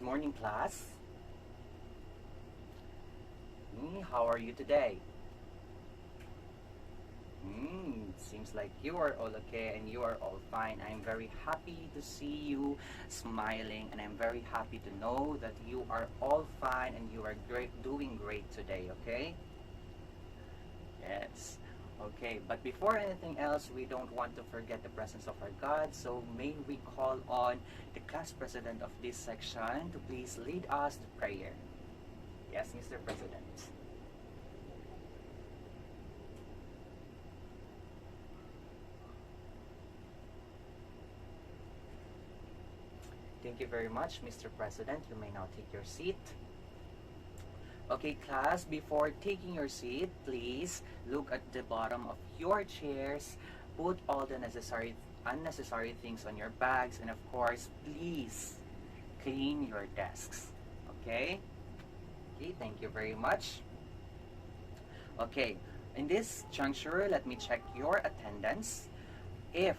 Good morning, class. How are you today? Seems like you are all okay and you are all fine. I'm very happy to see you smiling, and I'm very happy to know that you are all fine and you are doing great today, okay? Yes. Okay, but before anything else, we don't want to forget the presence of our God, so may we call on the class president of this section to please lead us to prayer. Yes, Mr. President. Thank you very much, Mr. President. You may now take your seat. Okay, class, before taking your seat, please look at the bottom of your chairs. Put all the unnecessary things on your bags, and of course, please clean your desks. Okay? Okay, thank you very much. Okay, in this juncture, let me check your attendance. If,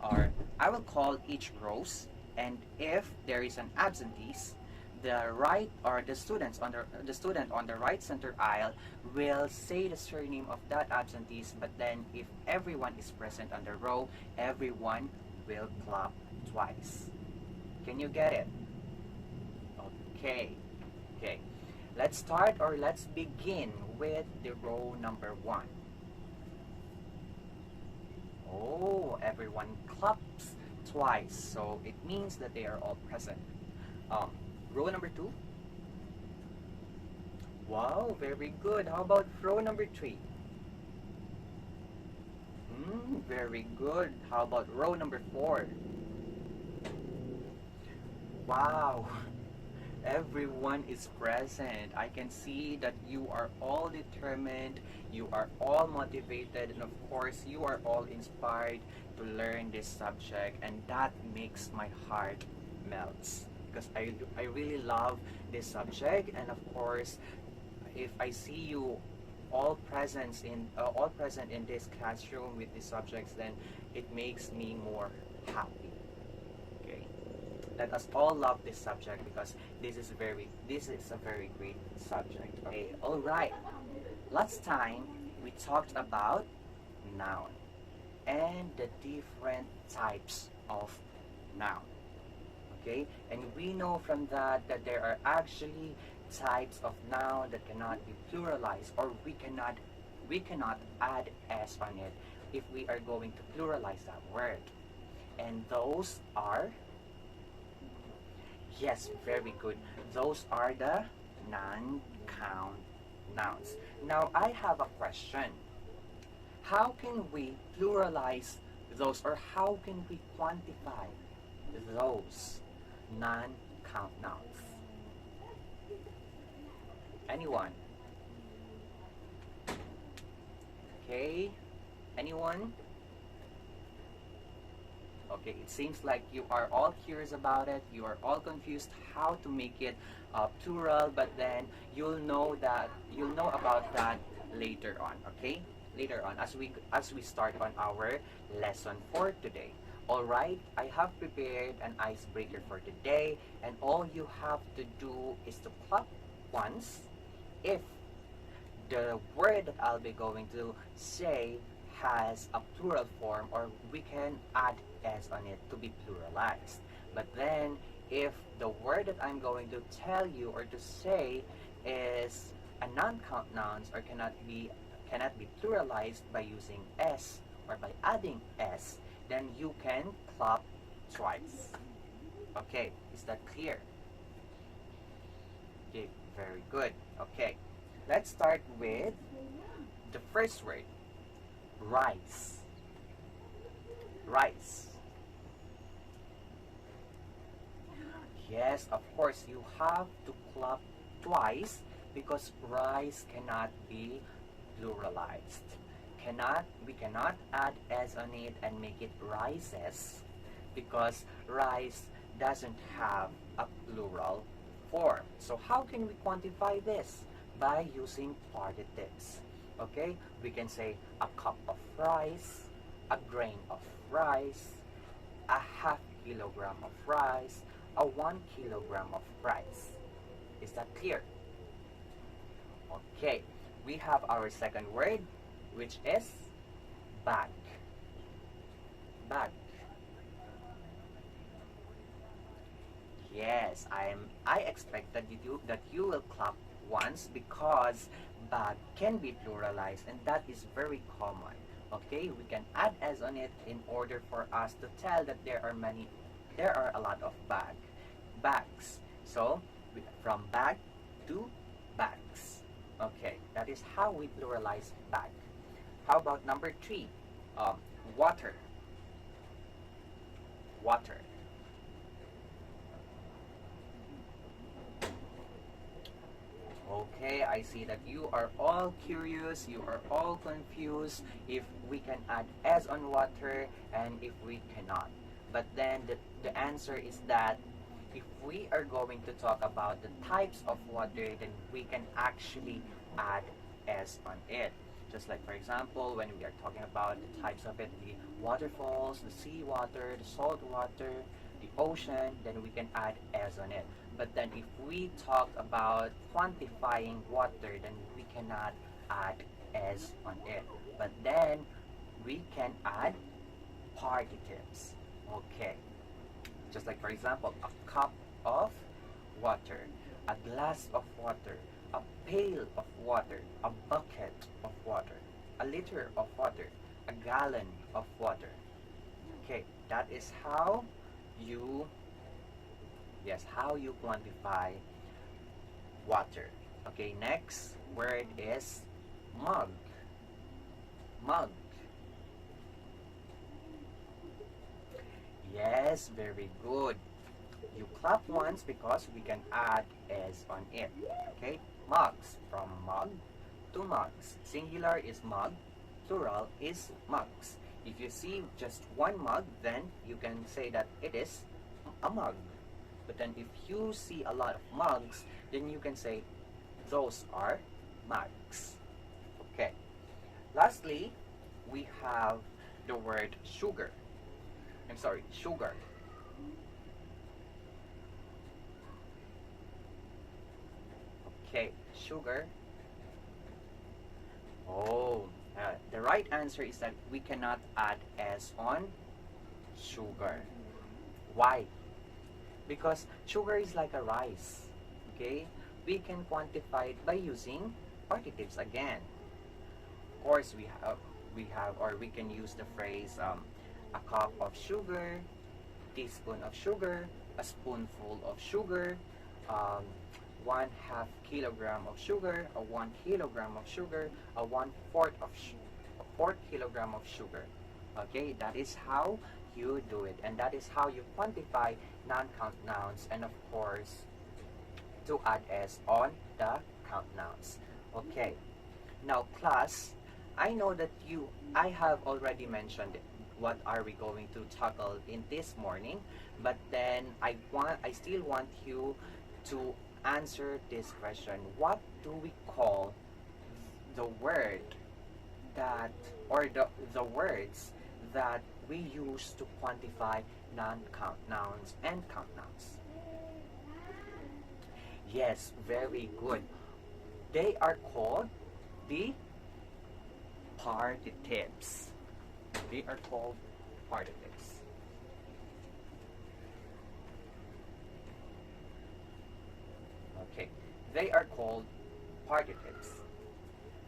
or I will call each rows, and if there is an absentees, the student on the right center aisle will say the surname of that absentees, but then if everyone is present on the row, everyone will clap twice. Can you get it? Okay. Okay. Let's begin with the row number 1. Oh, everyone claps twice, so it means that they are all present. Row number 2. Wow, very good. How about row number 3? Very good. How about row number 4? Wow, everyone is present. I can see that you are all determined, you are all motivated, and of course, you are all inspired to learn this subject, and that makes my heart melts because I really love this subject. And of course, if I see you all present in this classroom with these subjects, then it makes me more happy. Okay, let us all love this subject because this is a very great subject. Okay, all right. Last time we talked about noun and the different types of noun. Okay, and we know from that there are actually types of noun that cannot be pluralized, or we cannot add s on it if we are going to pluralize that word. And those are, yes, very good. Those are the non-count nouns. Now I have a question. How can we pluralize those, or how can we quantify those non-count nouns? Anyone? Okay, anyone? Okay, it seems like you are all curious about it. You are all confused how to make it plural, but then you'll know about that later on. Okay, later on as we start on our lesson for today. All right, I have prepared an icebreaker for today, and all you have to do is to clap once if the word that I'll be going to say has a plural form, or we can add s on it to be pluralized. But then if the word that I'm going to tell you or to say is a non-count nouns, or cannot be pluralized by using s or by adding s, then you can clap twice. Okay, is that clear? Okay, very good. Okay, let's start with the first word, rice. Rice. Yes, of course, you have to clap twice because rice cannot be pluralized. We cannot add s on it and make it rices because rice doesn't have a plural form. So how can we quantify this? By using partitives. Okay, we can say a cup of rice, a grain of rice, a half kilogram of rice, a 1 kilogram of rice. Is that clear? Okay, we have our second word, which is bag. Bag. Yes, I expected that you will clap once because bag can be pluralized and that is very common. Okay, we can add s on it in order for us to tell that there are a lot of bags. So from bag to bags. Okay, that is how we pluralize bag. How about number 3? Water. Water. Okay, I see that you are all curious, you are all confused if we can add s on water and if we cannot. But then the answer is that if we are going to talk about the types of water, then we can actually add s on it. Just like, for example, when we are talking about the types of it, the waterfalls, the sea water, the salt water, the ocean, then we can add s on it. But then if we talk about quantifying water, then we cannot add s on it. But then we can add partitives. Okay. Just like, for example, a cup of water, a glass of water, a pail of water, a bucket of water, a liter of water, a gallon of water. Okay, that is how you, yes, how you quantify water. Okay, next word is mug. Mug. Yes, very good. You clap once because we can add s on it. Okay, mugs. From mug to mugs. Singular is mug, plural is mugs. If you see just one mug, then you can say that it is a mug. But then if you see a lot of mugs, then you can say those are mugs. Okay. Lastly, we have the word sugar. I'm sorry, sugar. Okay, sugar. Oh, the right answer is that we cannot add s on sugar. Why? Because sugar is like a rice. Okay, we can quantify it by using partitives again. Of course, or we can use the phrase a cup of sugar, teaspoon of sugar, a spoonful of sugar, um, 1/2 kilogram of sugar, a 1 kilogram of sugar, a 1/4 kilogram of sugar. Okay, that is how you do it, and that is how you quantify non-count nouns, and of course, to add s on the count nouns. Okay, now class, I know that I have already mentioned what are we going to tackle in this morning, but then I still want you to answer this question. What do we call the word that, or the words that we use to quantify non-count nouns and count nouns? Yes, very good. They are called the partitives. They are called partitives. Okay, they are called partitives.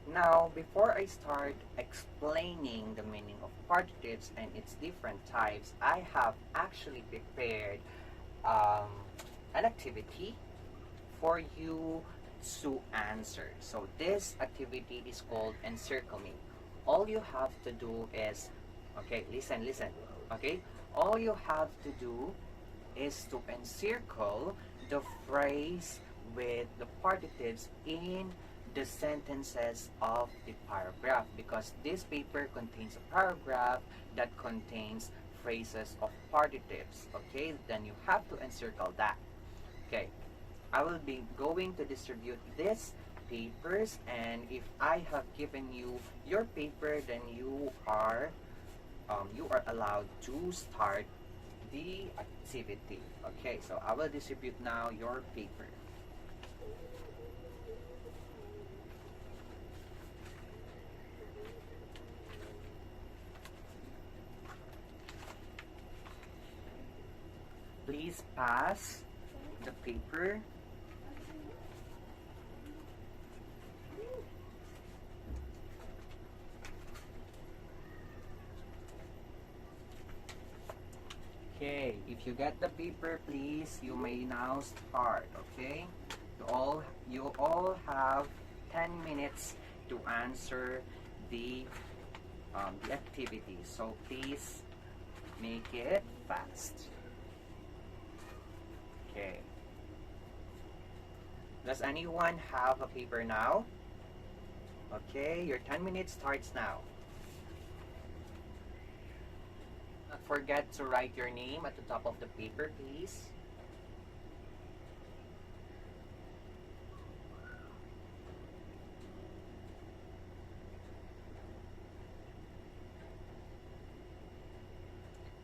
Now, before I start explaining the meaning of partitives and its different types, I have actually prepared an activity for you to answer. So this activity is called encircle me. All you have to do is, okay, listen, okay? All you have to do is to encircle the phrase with the partitives in the sentences of the paragraph, because this paper contains a paragraph that contains phrases of partitives. Okay, then you have to encircle that. Okay, I will be going to distribute these papers, and if I have given you your paper, then you are allowed to start the activity. Okay, so I will distribute now your paper. Please pass the paper. Okay, if you get the paper, please, you may now start. Okay, you all have 10 minutes to answer the activity. So please make it fast. Okay. Does anyone have a paper now? Okay, your 10 minutes starts now. Not forget to write your name at the top of the paper, please.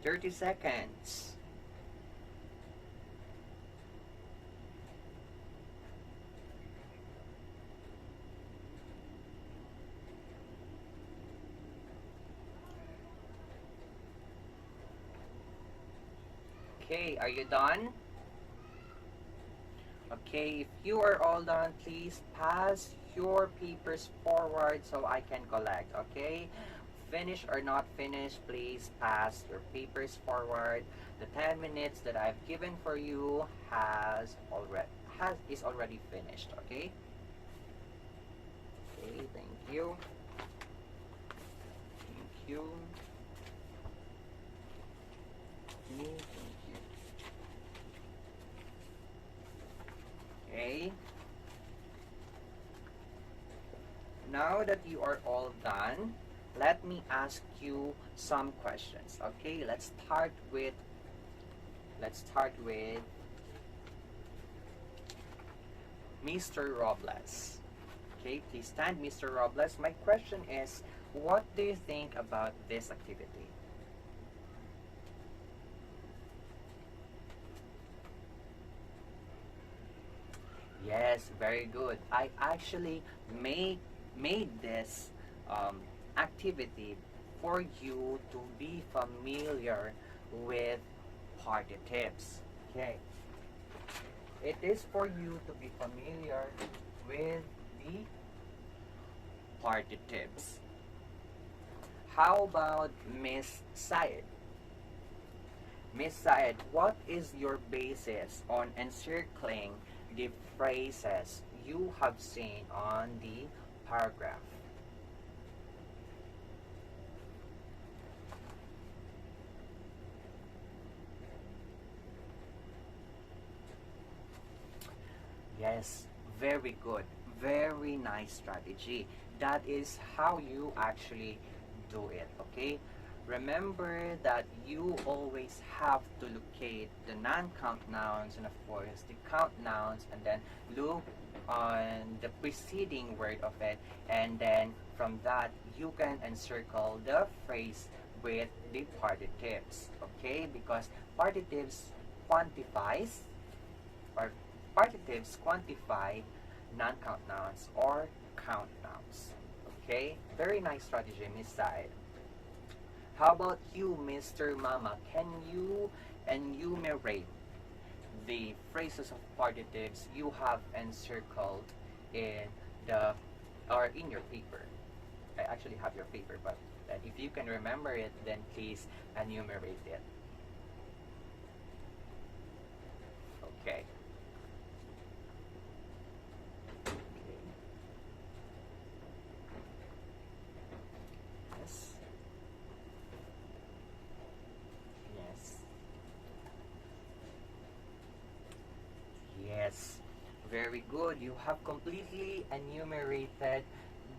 Thirty seconds. Okay, are you done? Okay, if you are all done, please pass your papers forward so I can collect, okay? Finish or not finish, please pass your papers forward. The 10 minutes that I've given for you is already finished, okay? Okay, thank you. Thank you. Okay, thank you. Okay. Now that you are all done, let me ask you some questions. Okay, let's start with Mr. Robles. Okay, please stand, Mr. Robles. My question is, what do you think about this activity? Yes, very good. I actually made this activity for you to be familiar with partitives. Okay. It is for you to be familiar with the partitives. How about Miss Syed? Miss Syed, what is your basis on encircling the phrases you have seen on the paragraph? Yes, very good. Very nice strategy. That is how you actually do it, okay? Remember that you always have to locate the non-count nouns and of course the count nouns, and then look on the preceding word of it, and then from that you can encircle the phrase with the partitives, okay? Because partitives quantifies or partitives quantify non-count nouns or count nouns. Okay? Very nice strategy, Miss Side. How about you, Mr. Mama? Can you enumerate the phrases of partitives you have encircled in the or in your paper? I actually have your paper, but if you can remember it, then please enumerate it. Okay. Yes. Yes. Yes. Very good. You have completely enumerated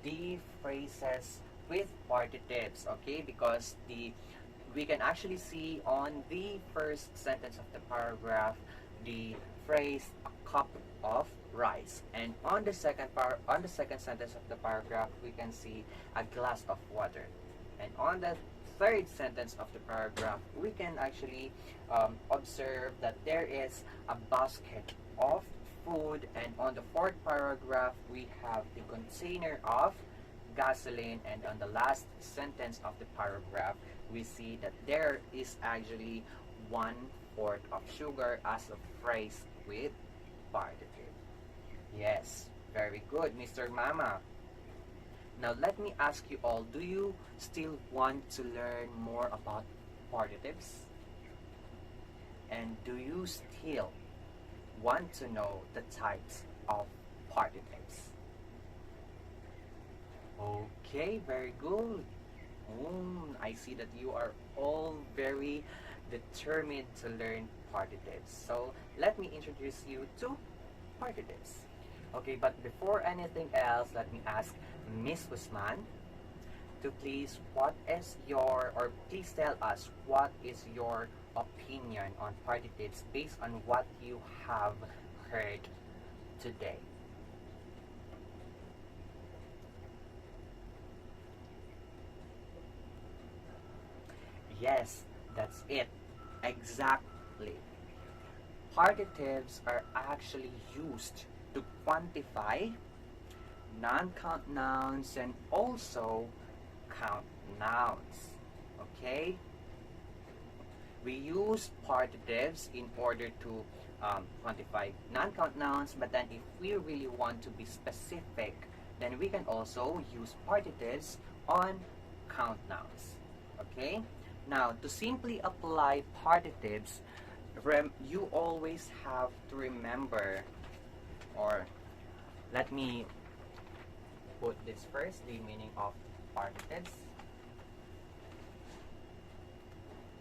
the phrases with partitives, okay? Because we can actually see on the first sentence of the paragraph the phrase a cup of rice, and on the second sentence of the paragraph we can see a glass of water, and on the third sentence of the paragraph, we can actually observe that there is a basket of food, and on the fourth paragraph, we have the container of gasoline, and on the last sentence of the paragraph, we see that there is actually 1/4 of sugar as a phrase with partitive. Yes, very good, Mr. Mama. Now let me ask you all, do you still want to learn more about partitives? And do you still want to know the types of partitives? Okay, very good. I see that you are all very determined to learn partitives. So let me introduce you to partitives. Okay, but before anything else, let me ask Miss Guzman to please please tell us what is your opinion on partitives based on what you have heard today. Yes, that's it. Exactly. Partitives are actually used to quantify non-count nouns and also count nouns. Okay? We use partitives in order to quantify non-count nouns, but then if we really want to be specific, then we can also use partitives on count nouns. Okay? Now, to simply apply partitives, you always have to remember, or let me put this first, the meaning of partitives.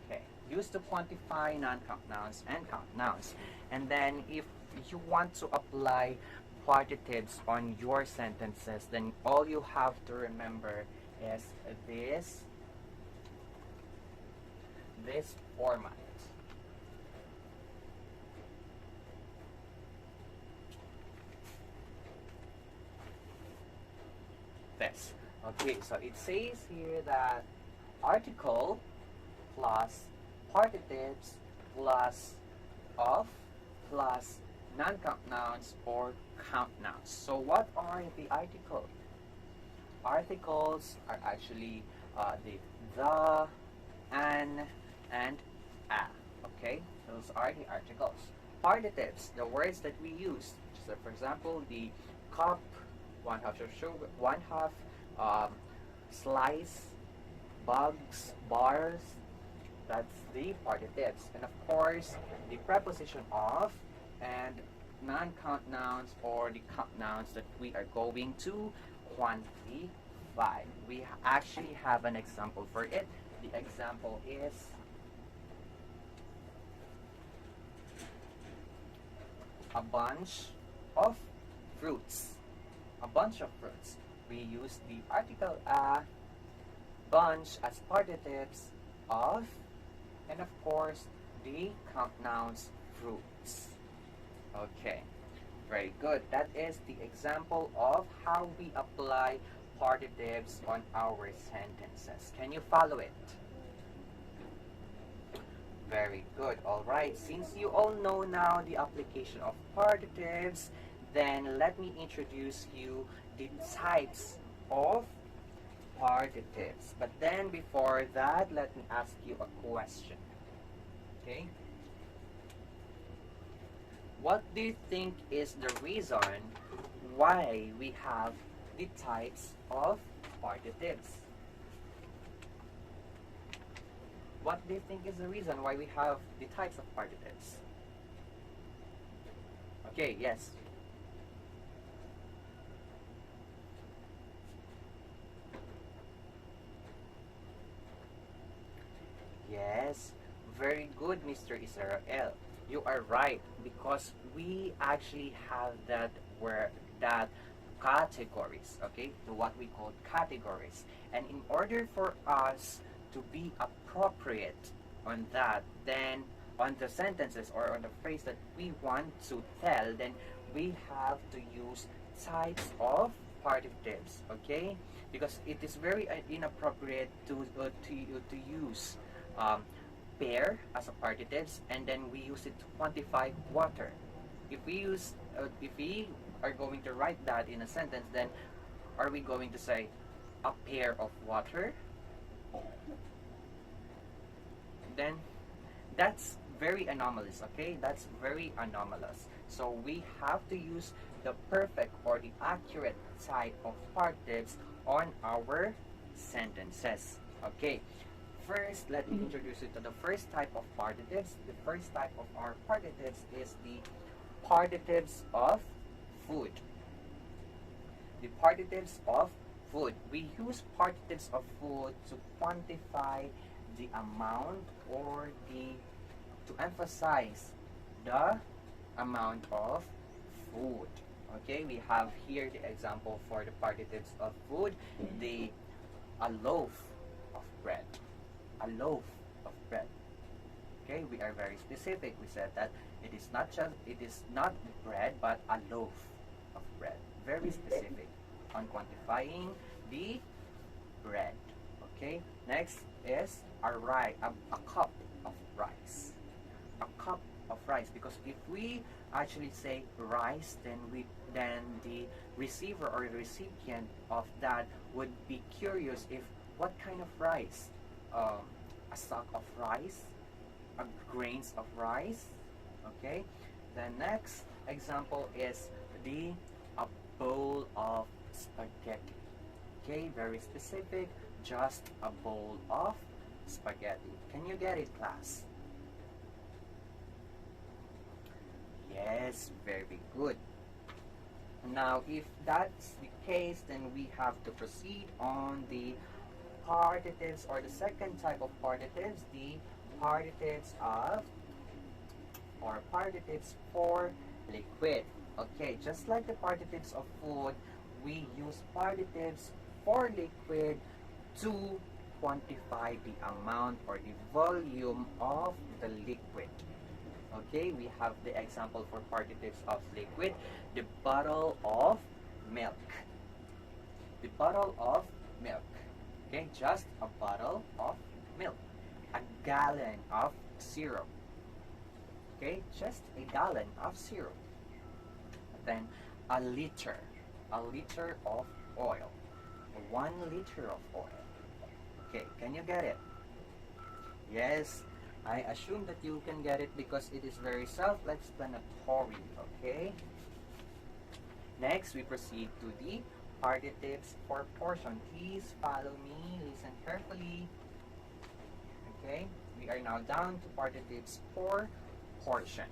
Okay, used to quantify non-count nouns and count nouns. And then if you want to apply partitives on your sentences, then all you have to remember is this format. This. Okay, so it says here that article plus partitives plus of plus non-count nouns or count nouns. So what are the articles? Articles are actually the, an, and a. Okay, those are the articles. Partitives, the words that we use. So for example, the cup, 1/2 of sugar, 1/2 slice, bugs, bars. That's the partitives. And of course, the preposition of and non-count nouns or the count nouns that we are going to quantify. We actually have an example for it. The example is a bunch of fruits. A bunch of fruits. We use the article a, bunch as partitives of, and of course the count nouns fruits. Okay, very good. That is the example of how we apply partitives on our sentences. Can you follow it? Very good. All right. Since you all know now the application of partitives, then let me introduce you the types of partitives. But then before that, let me ask you a question. Okay? What do you think is the reason why we have the types of partitives? What do you think is the reason why we have the types of partitives? Okay, yes. Yes, very good, Mr. Israel. You are right, because we actually have that categories, okay, to what we call categories. And in order for us to be appropriate on that, then on the sentences or on the phrase that we want to tell, then we have to use types of partitives, okay? Because it is very inappropriate to use um, pair as a partitives, and then we use it to quantify water. If we are going to write that in a sentence, then are we going to say a pair of water? Then that's very anomalous, okay? That's very anomalous. So we have to use the perfect or the accurate type of partitives on our sentences, okay? First, let me introduce you to the first type of partitives. The first type of our partitives is the partitives of food. The partitives of food. We use partitives of food to quantify the amount or to emphasize the amount of food. Okay, we have here the example for the partitives of food, a loaf of bread. A loaf of bread. Okay, we are very specific. We said that it is not bread, but a loaf of bread. Very specific on quantifying the bread. Okay, next is a cup of rice. A cup of rice, because if we actually say rice, then the receiver or the recipient of that would be curious if what kind of rice, a sack of rice, grains of rice. Okay, the next example is a bowl of spaghetti. Okay, very specific, just a bowl of spaghetti. Can you get it, class? Yes, very good. Now, if that's the case, then we have to proceed on the partitives, or the second type of partitives, the partitives of, or partitives for liquid. Okay, just like the partitives of food, we use partitives for liquid to quantify the amount or the volume of the liquid. Okay, we have the example for partitives of liquid, the bottle of milk. The bottle of milk. Okay, just a bottle of milk. A gallon of syrup. Okay, just a gallon of syrup. Then a liter of oil. 1 liter of oil. Okay, can you get it? Yes, I assume that you can get it because it is very self-explanatory, okay? Next, we proceed to the partitives for portion. Please follow me, listen carefully. Okay, we are now down to partitives for portion.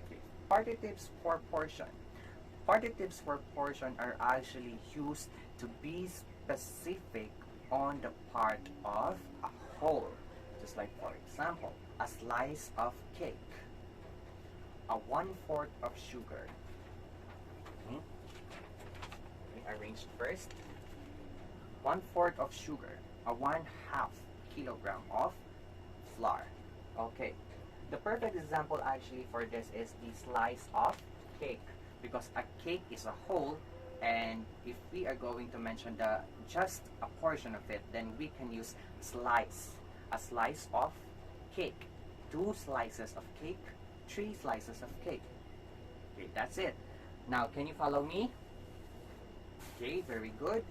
Okay. Partitives for portion. Partitives for portion are actually used to be specific on the part of a whole. Just like, for example, a slice of cake, a 1/4 of sugar. Okay. Let me arrange first. 1/4 of sugar, a 1/2 kilogram of flour. Okay, the perfect example actually for this is the slice of cake, because a cake is a whole, and if we are going to mention just a portion of it, then we can use slice. A slice of cake, 2 slices of cake, 3 slices of cake. Okay, that's it. Now, can you follow me? Okay, very good.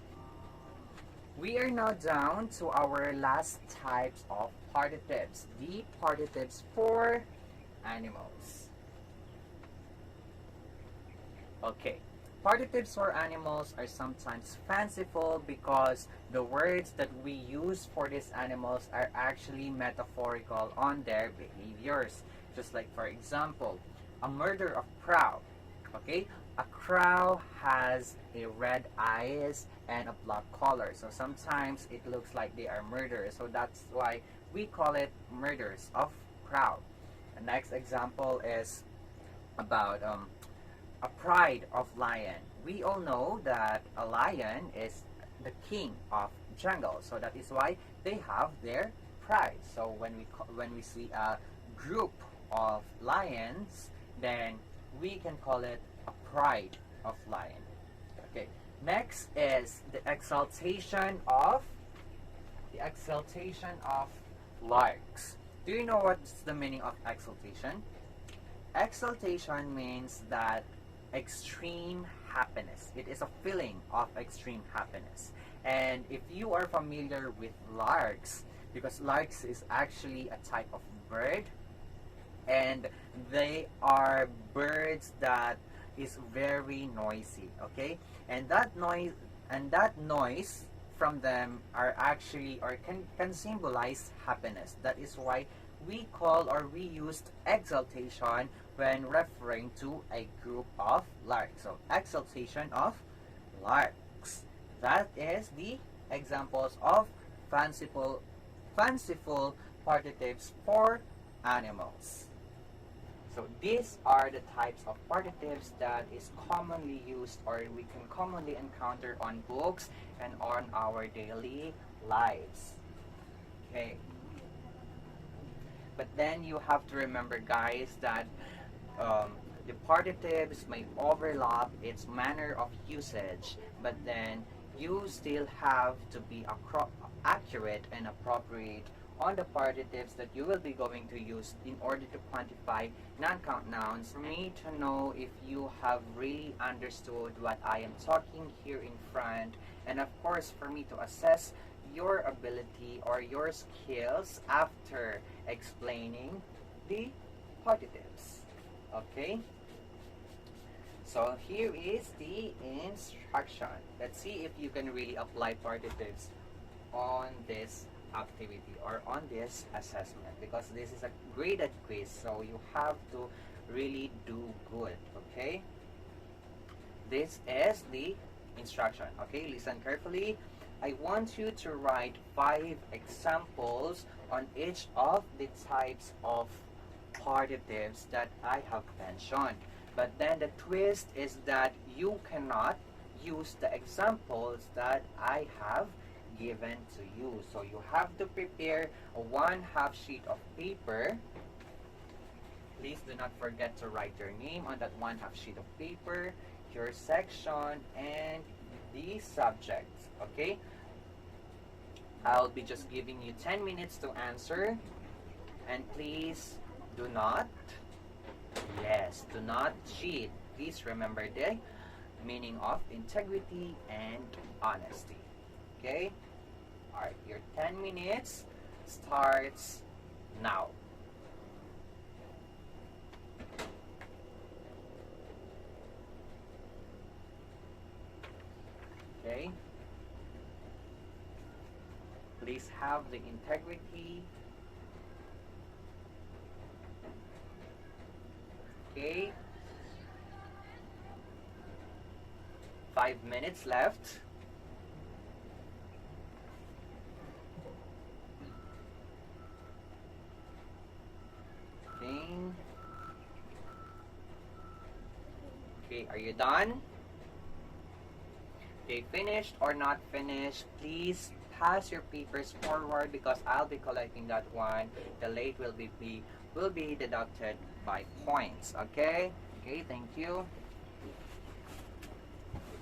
We are now down to our last types of partitives, the partitives for animals. Okay, partitives for animals are sometimes fanciful because the words that we use for these animals are actually metaphorical on their behaviors. Just like, for example, a murder of crow. Okay, a crow has a red eyes and a black color, so sometimes it looks like they are murderers, so that's why we call it murders of crow. The next example is about a pride of lion. We all know that a lion is the king of jungle, so that is why they have their pride. So when we see a group of lions, then we can call it a pride of lion. Okay, Next is the exaltation of larks. Do you know what's the meaning of exaltation? Exaltation means that extreme happiness. It is a feeling of extreme happiness. And if you are familiar with larks, because larks is actually a type of bird, and they are birds that is very noisy, okay? And that noise from them are actually, or can symbolize happiness. That is why we call, or we used exaltation when referring to a group of larks. So exaltation of larks. That is the examples of fanciful partitives for animals. So these are the types of partitives that is commonly used, or we can commonly encounter on books and on our daily lives. Okay. But then you have to remember, guys, that the partitives may overlap its manner of usage, but then you still have to be accurate and appropriate on the partitives that you will be going to use in order to quantify non-count nouns. For me to know if you have really understood what I am talking here in front, and of course for me to assess your ability or your skills after explaining the partitives. Okay? So here is the instruction. Let's see if you can really apply partitives on this activity or on this assessment, because this is a graded quiz, so you have to really do good. Okay? This is the instruction. Okay, listen carefully. I want you to write 5 examples on each of the types of partitives that I have mentioned. But then the twist is that you cannot use the examples that I have given to you. So you have to prepare a 1/2 sheet of paper. Please do not forget to write your name on that 1/2 sheet of paper, your section, and the subjects. Okay? I'll be just giving you 10 minutes to answer. And please do not, do not cheat. Please remember the meaning of integrity and honesty. Okay? Alright, your 10 minutes starts now. Okay? Please have the integrity. Okay? 5 minutes left. Okay. Okay, are you done? Okay, finished or not finished, please pass your papers forward, because I'll be collecting that one. The late will be deducted by points. Okay? Okay, thank you.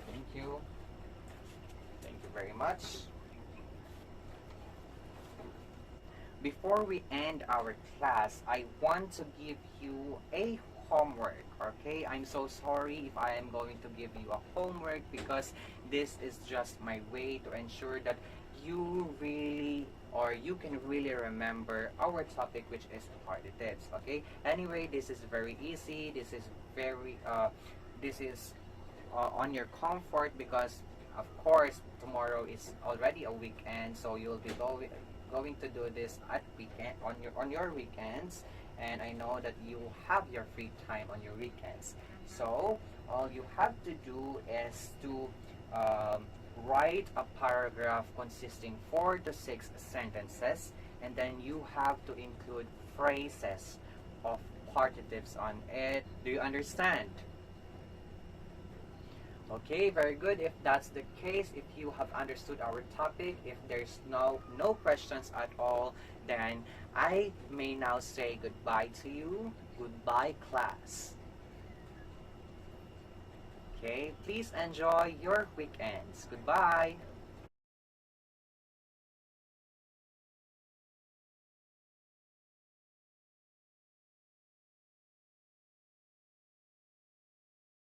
Thank you. Thank you very much. Before we end our class, I want to give you a homework. Okay, I'm so sorry if I am going to give you a homework, because this is just my way to ensure that you really, or you can really remember our topic, which is partitives. Okay, anyway, this is very easy. This is very this is on your comfort, because of course tomorrow is already a weekend, so you'll be going to do this at weekend, on your weekends, and I know that you have your free time on your weekends. So all you have to do is to write a paragraph consisting 4 to 6 sentences, and then you have to include phrases of partitives on it. Do you understand? Okay, very good. If that's the case, if you have understood our topic, if there's no questions at all, then I may now say goodbye to you. Goodbye, class. Okay? Please enjoy your weekends. Goodbye!